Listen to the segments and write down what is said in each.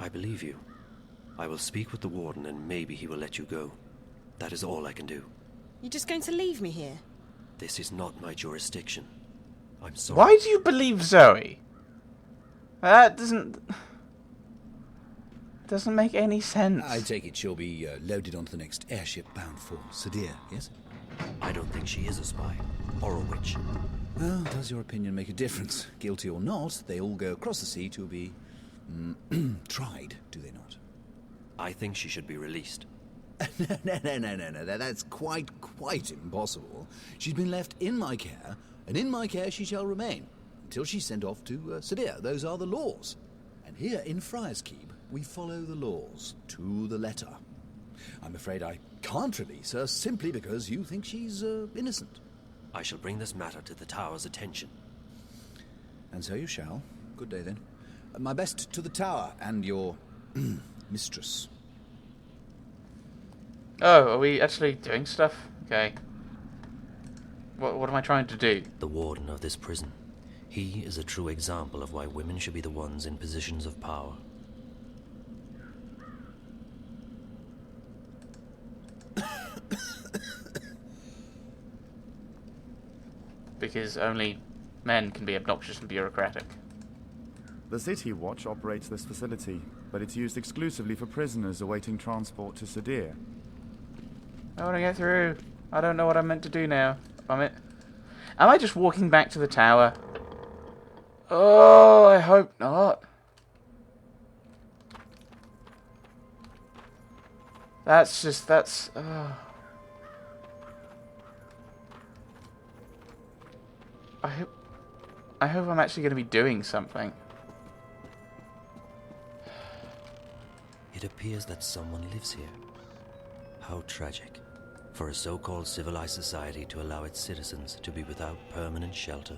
I believe you. I will speak with the warden and maybe he will let you go. That is all I can do. You're just going to leave me here? This is not my jurisdiction. I'm sorry. Why do you believe Zoe? That doesn't make any sense. I take it she'll be loaded onto the next airship bound for Sadir, yes? I don't think she is a spy. Or a witch. Well, does your opinion make a difference? Guilty or not, they all go across the sea to be tried, do they not? I think she should be released. No. That's quite impossible. She's been left in my care, and in my care she shall remain, until she's sent off to Sadir. Those are the laws. And here in Friar's Keep, we follow the laws to the letter. I'm afraid I can't release her simply because you think she's innocent. I shall bring this matter to the Tower's attention. And so you shall. Good day, then. My best to the Tower and your mistress. Oh, are we actually doing stuff? Okay. What am I trying to do? The warden of this prison. He is a true example of why women should be the ones in positions of power. Because only men can be obnoxious and bureaucratic. The City Watch operates this facility, but it's used exclusively for prisoners awaiting transport to Sadir. I want to get through. I don't know what I'm meant to do now. Am I just walking back to the tower? Oh, I hope not. That's... I hope I'm actually going to be doing something. It appears that someone lives here. How tragic. For a so-called civilized society to allow its citizens to be without permanent shelter.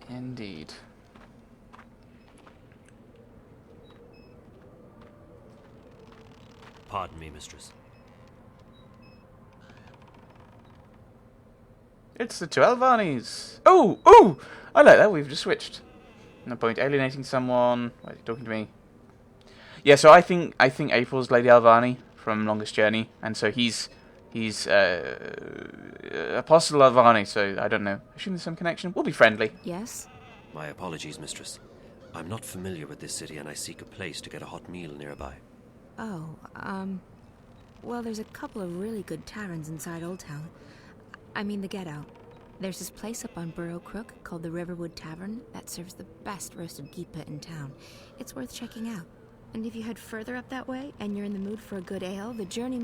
Indeed. Pardon me, mistress. It's the 12 Arnies. Oh! I like that. We've just switched. No point alienating someone. Why is he talking to me? Yeah, so I think April's Lady Alvani from Longest Journey, and so he's Apostle Alvani. So I don't know. I assume there's some connection. We'll be friendly. Yes? My apologies, mistress. I'm not familiar with this city and I seek a place to get a hot meal nearby. Oh, well, there's a couple of really good taverns inside Old Town. I mean, the Get Out. There's this place up on Burrow Crook called the Riverwood Tavern that serves the best roasted geepa in town. It's worth checking out. And if you head further up that way and you're in the mood for a good ale, the Journey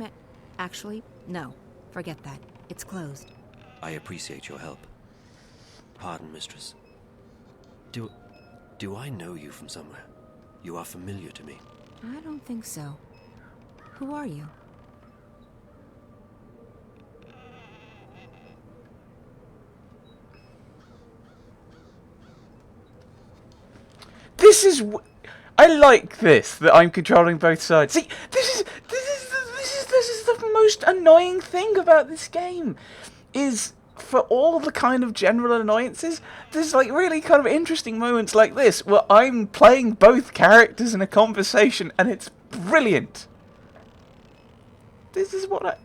Actually, no. Forget that. It's closed. I appreciate your help. Pardon, mistress. Do I know you from somewhere? You are familiar to me. I don't think so. Who are you? This is... I like this, that I'm controlling both sides. See, this is the most annoying thing about this game, is for all the kind of general annoyances, there's like really kind of interesting moments like this, where I'm playing both characters in a conversation, and it's brilliant. This is what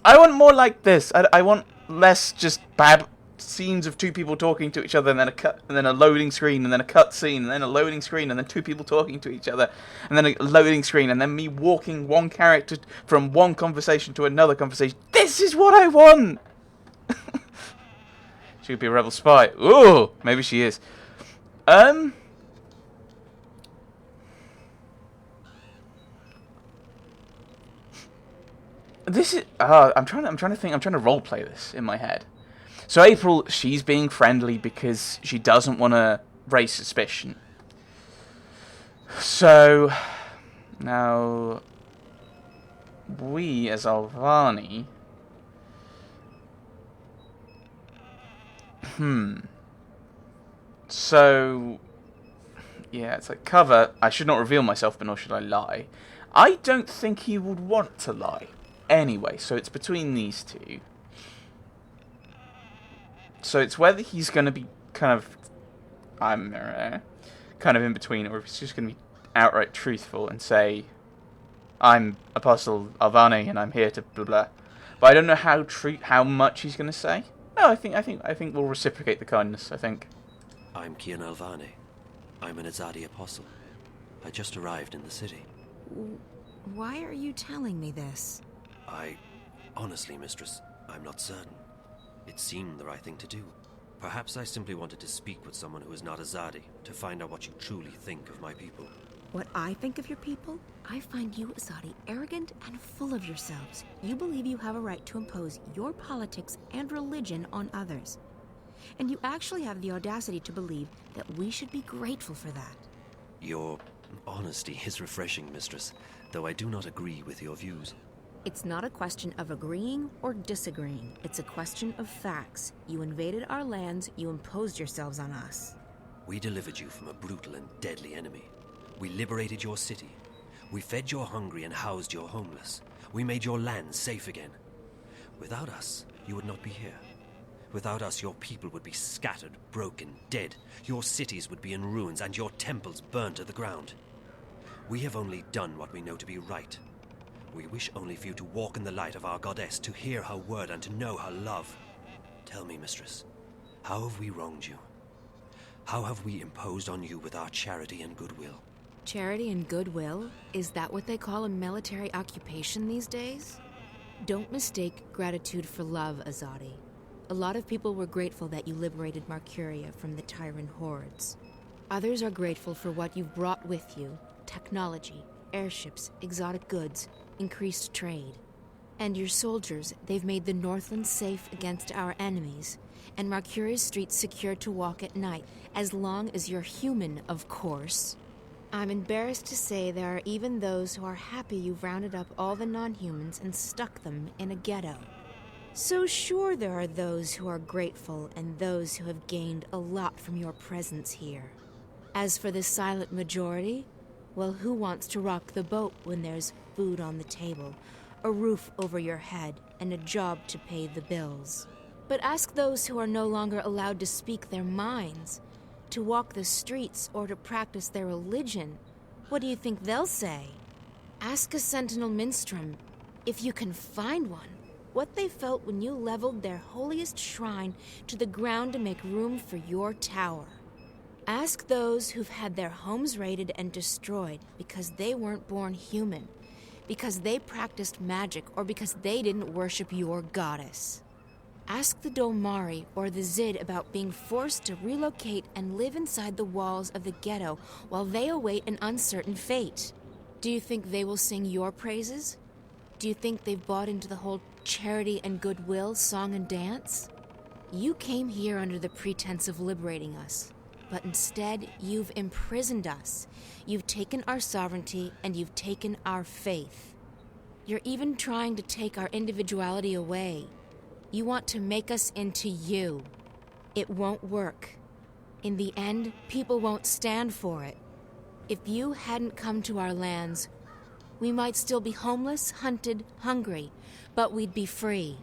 I want more like this. I want less just bad scenes of two people talking to each other, and then a cut, and then a loading screen, and then a cut scene, and then a loading screen, and then two people talking to each other, and then a loading screen, and then me walking one character from one conversation to another conversation. This is what I want! She could be a rebel spy. Ooh, maybe she is. This is... I'm trying to think. I'm trying to roleplay this in my head. So April, she's being friendly because she doesn't want to raise suspicion. So now we, as Alvani, So yeah, it's like cover. I should not reveal myself, but nor should I lie. I don't think he would want to lie anyway. So it's between these two. So it's whether he's going to be kind of, kind of in between, or if he's just going to be outright truthful and say, I'm Apostle Alvane and I'm here to blah blah. But I don't know how much he's going to say. No, I think we'll reciprocate the kindness. I think. I'm Kian Alvane. I'm an Azadi apostle. I just arrived in the city. Why are you telling me this? Honestly, mistress, I'm not certain. It seemed the right thing to do. Perhaps I simply wanted to speak with someone who is not Azadi, to find out what you truly think of my people. What I think of your people? I find you, Azadi, arrogant and full of yourselves. You believe you have a right to impose your politics and religion on others. And you actually have the audacity to believe that we should be grateful for that. Your honesty is refreshing, mistress, though I do not agree with your views. It's not a question of agreeing or disagreeing. It's a question of facts. You invaded our lands, you imposed yourselves on us. We delivered you from a brutal and deadly enemy. We liberated your city. We fed your hungry and housed your homeless. We made your land safe again. Without us, you would not be here. Without us, your people would be scattered, broken, dead. Your cities would be in ruins and your temples burned to the ground. We have only done what we know to be right. We wish only for you to walk in the light of our goddess, to hear her word and to know her love. Tell me, mistress, how have we wronged you? How have we imposed on you with our charity and goodwill? Charity and goodwill? Is that what they call a military occupation these days? Don't mistake gratitude for love, Azadi. A lot of people were grateful that you liberated Marcuria from the Tyrant hordes. Others are grateful for what you've brought with you: technology, airships, exotic goods, increased trade. And your soldiers, they've made the Northlands safe against our enemies, and Marcuria's streets secure to walk at night, as long as you're human, of course. I'm embarrassed to say there are even those who are happy you've rounded up all the non-humans and stuck them in a ghetto. So sure, there are those who are grateful and those who have gained a lot from your presence here. As for the silent majority, well, who wants to rock the boat when there's food on the table, a roof over your head, and a job to pay the bills? But ask those who are no longer allowed to speak their minds, to walk the streets, or to practice their religion. What do you think they'll say? Ask a Sentinel Minstrum, if you can find one, what they felt when you leveled their holiest shrine to the ground to make room for your tower. Ask those who've had their homes raided and destroyed because they weren't born human, because they practiced magic, or because they didn't worship your goddess. Ask the Dolmari or the Zid about being forced to relocate and live inside the walls of the ghetto while they await an uncertain fate. Do you think they will sing your praises? Do you think they've bought into the whole charity and goodwill song and dance? You came here under the pretense of liberating us, but instead you've imprisoned us. You've taken our sovereignty and you've taken our faith. You're even trying to take our individuality away. You want to make us into you. It won't work. In the end, people won't stand for it. If you hadn't come to our lands, we might still be homeless, hunted, hungry, but we'd be free.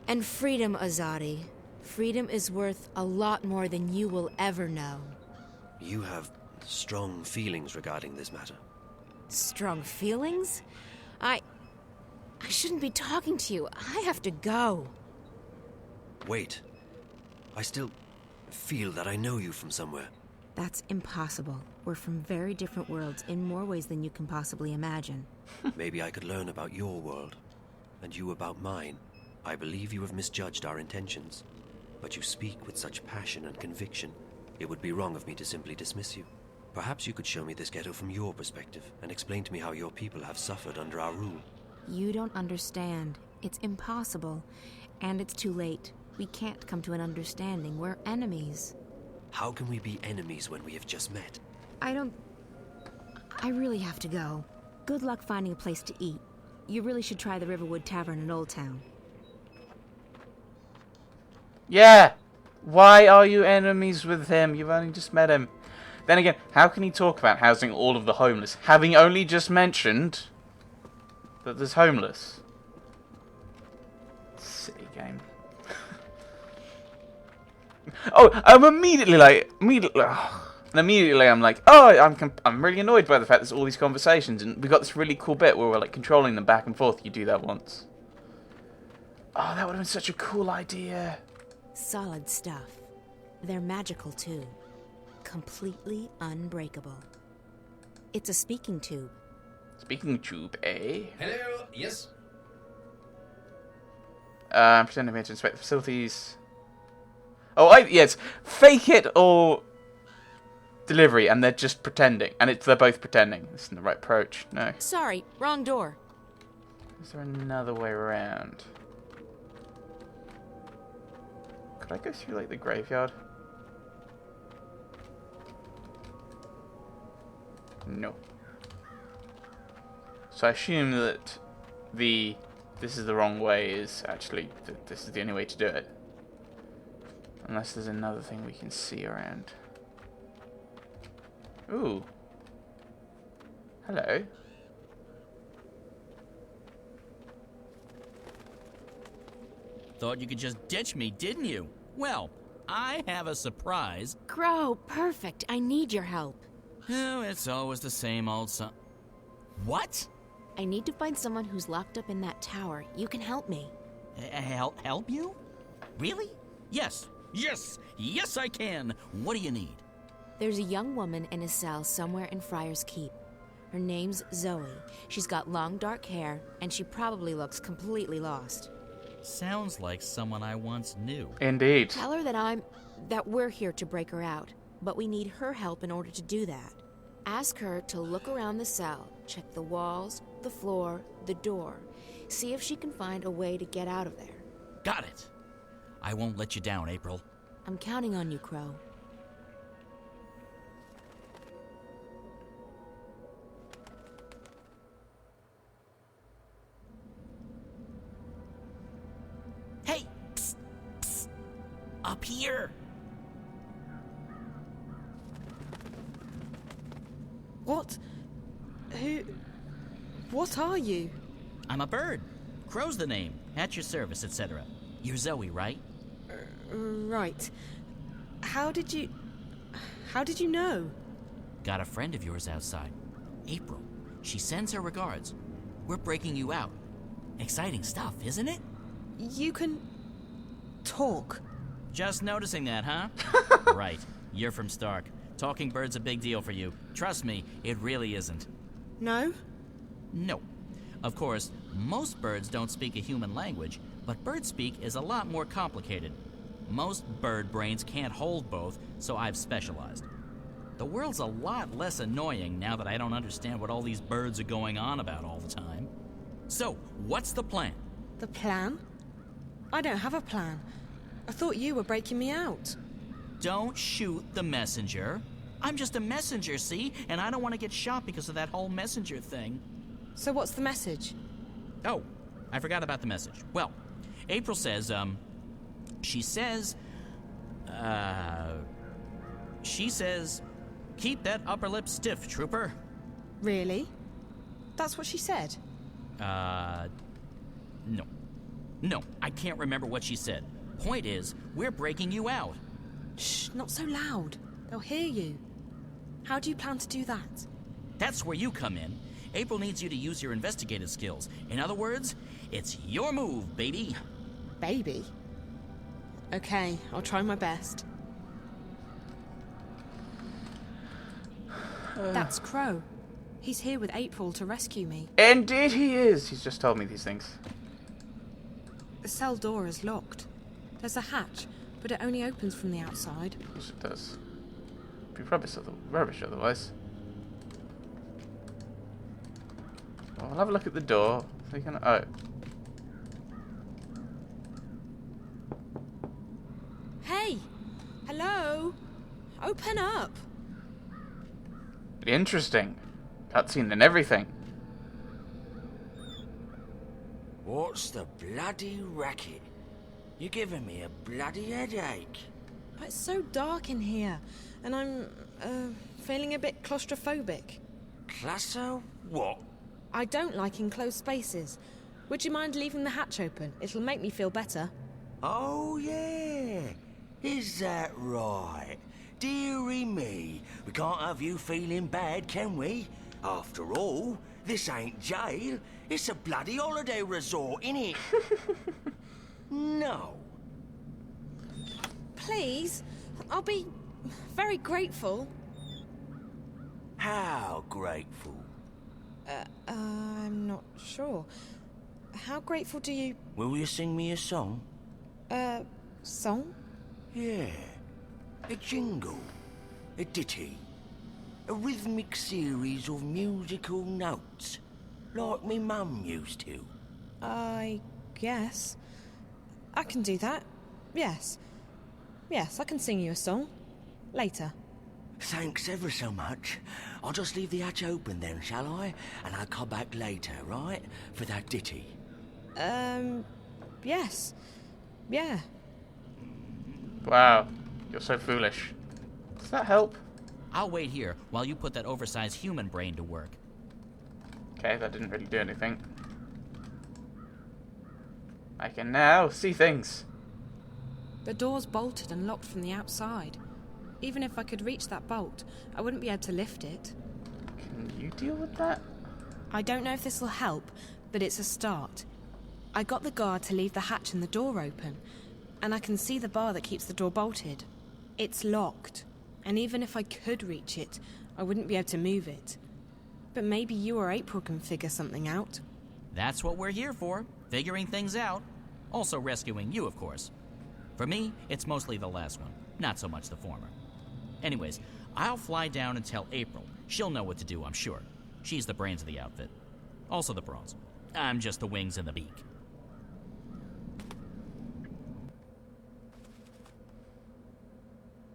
And freedom, Azadi. Freedom is worth a lot more than you will ever know. You have strong feelings regarding this matter. Strong feelings? I shouldn't be talking to you. I have to go. Wait. I still feel that I know you from somewhere. That's impossible. We're from very different worlds in more ways than you can possibly imagine. Maybe I could learn about your world, and you about mine. I believe you have misjudged our intentions, but you speak with such passion and conviction. It would be wrong of me to simply dismiss you. Perhaps you could show me this ghetto from your perspective, and explain to me how your people have suffered under our rule. You don't understand. It's impossible. And it's too late. We can't come to an understanding. We're enemies. How can we be enemies when we have just met? I really have to go. Good luck finding a place to eat. You really should try the Riverwood Tavern in Old Town. Yeah! Why are you enemies with him? You've only just met him. Then again, how can he talk about housing all of the homeless, having only just mentioned that there's homeless? Silly game. Oh, I'm immediately. And immediately I'm like, oh, I'm really annoyed by the fact there's all these conversations, and we got this really cool bit where we're like controlling them back and forth. You do that once. Oh, that would have been such a cool idea. Solid stuff. They're magical too. Completely unbreakable. It's a speaking tube. Speaking tube, eh? Hello, yes? Pretending to inspect the facilities. Oh, yes. Fake it or delivery, and they're just pretending. And they're both pretending. This isn't the right approach. No. Sorry, wrong door. Is there another way around? Could I go through, like, the graveyard? No. So I assume that this is the wrong way is actually this is the only way to do it. Unless there's another thing we can see around. Ooh. Hello. Thought you could just ditch me, didn't you? Well, I have a surprise. Crow, perfect. I need your help. Oh, it's always the same old son. What? I need to find someone who's locked up in that tower. You can help me. Help you? Really? Yes, I can. What do you need? There's a young woman in a cell somewhere in Friar's Keep. Her name's Zoe. She's got long dark hair, and she probably looks completely lost. Sounds like someone I once knew. Indeed. Tell her that we're here to break her out, but we need her help in order to do that. Ask her to look around the cell, check the walls, the floor, the door. See if she can find a way to get out of there. Got it. I won't let you down, April. I'm counting on you, Crow. Hey! Psst, psst. Up here! What? What are you? I'm a bird. Crow's the name. At your service, etc. You're Zoe, right? Right. How did you know? Got a friend of yours outside. April. She sends her regards. We're breaking you out. Exciting stuff, isn't it? You can talk. Just noticing that, huh? Right. You're from Stark. Talking bird's a big deal for you. Trust me, it really isn't. No? No. Of course, most birds don't speak a human language, but bird speak is a lot more complicated. Most bird brains can't hold both, so I've specialized. The world's a lot less annoying now that I don't understand what all these birds are going on about all the time. So, what's the plan? The plan? I don't have a plan. I thought you were breaking me out. Don't shoot the messenger. I'm just a messenger, see? And I don't want to get shot because of that whole messenger thing. So what's the message? Oh, I forgot about the message. Well, April says, she says, keep that upper lip stiff, trooper. Really? That's what she said? No. No, I can't remember what she said. Point is, we're breaking you out. Shh, not so loud. They'll hear you. How do you plan to do that? That's where you come in. April needs you to use your investigative skills. In other words, it's your move, baby. Baby? Okay, I'll try my best. That's Crow. He's here with April to rescue me. Indeed he is. He's just told me these things. The cell door is locked. There's a hatch, but it only opens from the outside. Of course it does. Be rubbish otherwise. Well, I'll have a look at the door. So you can. Oh. Hey! Hello? Open up! Interesting. Cutscene and everything. What's the bloody racket? You're giving me a bloody headache. It's so dark in here, and I'm feeling a bit claustrophobic. Classo? What? I don't like enclosed spaces. Would you mind leaving the hatch open? It'll make me feel better. Oh, yeah. Is that right? dearie me. We can't have you feeling bad, can we? After all, this ain't jail. It's a bloody holiday resort, innit? No. Please, I'll be very grateful. How grateful? I'm not sure. How grateful do you... Will you sing me a song? Song? Yeah. A jingle. A ditty. A rhythmic series of musical notes. Like me mum used to. I guess. I can do that. Yes. Yes, I can sing you a song. Later. Thanks ever so much. I'll just leave the hatch open then, shall I? And I'll come back later, right? For that ditty. Yes. Yeah. Wow, you're so foolish. Does that help? I'll wait here while you put that oversized human brain to work. Okay, that didn't really do anything. I can now see things. The door's bolted and locked from the outside. Even if I could reach that bolt, I wouldn't be able to lift it. Can you deal with that? I don't know if this will help, but it's a start. I got the guard to leave the hatch and the door open, and I can see the bar that keeps the door bolted. It's locked, and even if I could reach it, I wouldn't be able to move it. But maybe you or April can figure something out. That's what we're here for, figuring things out. Also rescuing you, of course. For me, it's mostly the last one, not so much the former. Anyways, I'll fly down and tell April. She'll know what to do, I'm sure. She's the brains of the outfit. Also the prawns. I'm just the wings and the beak.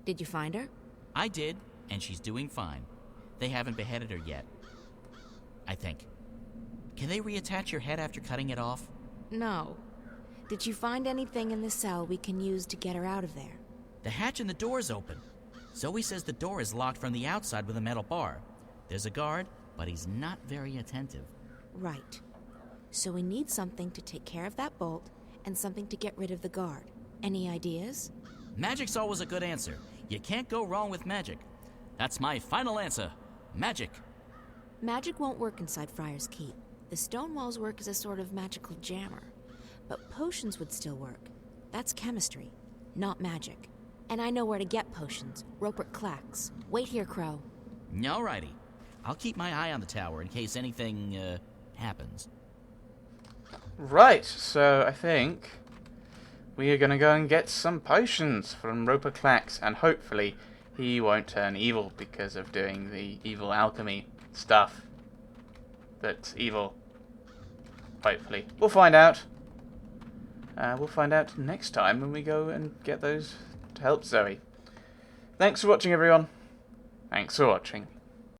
Did you find her? I did, and she's doing fine. They haven't beheaded her yet. I think. Can they reattach your head after cutting it off? No. Did you find anything in the cell we can use to get her out of there? The hatch and the door's open. Zoe says the door is locked from the outside with a metal bar. There's a guard, but he's not very attentive. Right. So we need something to take care of that bolt and something to get rid of the guard. Any ideas? Magic's always a good answer. You can't go wrong with magic. That's my final answer. Magic. Magic won't work inside Friar's Keep. The stone walls work as a sort of magical jammer. But potions would still work. That's chemistry, not magic. And I know where to get potions. Rupert Clacks. Wait here, Crow. Alrighty. I'll keep my eye on the tower in case anything, happens. Right, so I think we are going to go and get some potions from Roper Clacks, and hopefully he won't turn evil because of doing the evil alchemy stuff. That's evil. Hopefully. We'll find out. We'll find out next time when we go and get those to help Zoe. Thanks for watching, everyone. Thanks for watching.